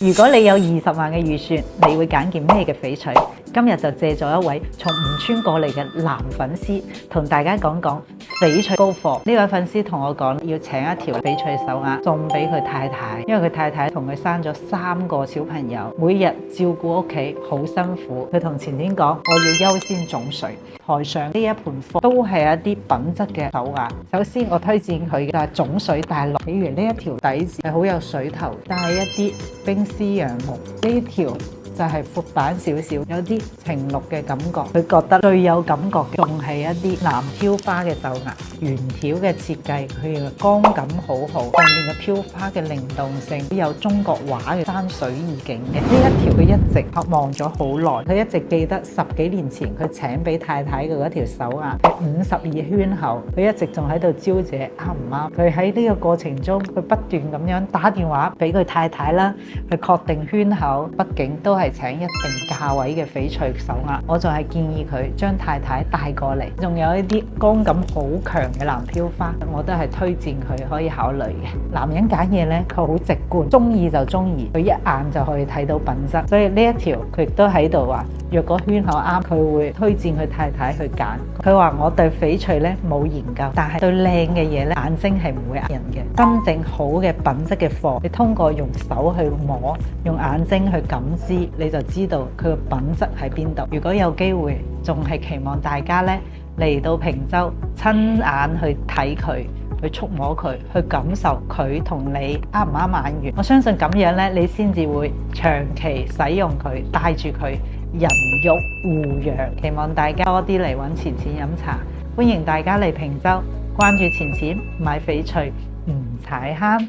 如果你有20萬嘅預算，你會揀件咩嘅翡翠？今日就借咗一位從吳川過嚟嘅男粉絲，同大家講講翡翠高貨。呢位粉絲同我講要請一條翡翠手鐲送俾佢太太，因為佢太太同佢生咗3個小朋友，每日照顧屋企好辛苦。佢同前天講，我要優先種水。台上呢一盤貨都係一啲品質嘅手鐲。首先我推薦佢嘅就係種水大綠，比如呢一條底子係好有水頭，帶一啲冰絲羊毛，呢條就係闊版少少，有啲情綠嘅感覺。佢覺得最有感覺嘅仲係一啲藍挑花嘅手鐲，圓條嘅設計，佢嘅光感好好，上面嘅挑花嘅靈動性，有中國畫嘅山水意境嘅。呢一條佢一直渴望咗好耐，佢一直記得10幾年前佢請俾太太嘅嗰條手鐲係52圈厚，佢一直仲喺度招姐啱唔啱？佢喺呢個過程中，佢不斷咁樣打電話俾佢太太啦，去確定圈厚，畢竟都係請一定價位嘅翡翠手鐲。我就係建議佢將太太帶過嚟，仲有一啲光感好強嘅藍挑花，我都係推薦佢可以考慮嘅。男人揀嘢呢，佢好直觀，中意就中意，佢一眼就可以睇到品質。所以呢一條佢亦都喺度話，若果圈口啱，佢會推薦佢太太去揀。佢話我對翡翠呢冇研究，但係對靚嘅嘢呢，眼睛係唔會呃人嘅。真正好嘅品質嘅貨，你通過用手去摸，用眼睛去感知，你就知道佢嘅品質喺邊度。如果有機會，仲係期望大家呢嚟到坪洲，親眼去睇佢，去觸摸佢，去感受佢同你啱唔啱眼緣。我相信咁樣呢，你先至會長期使用佢，帶住佢人玉護養。期望大家多啲嚟揾錢錢飲茶，歡迎大家嚟坪洲，關注錢錢買翡翠唔踩坑。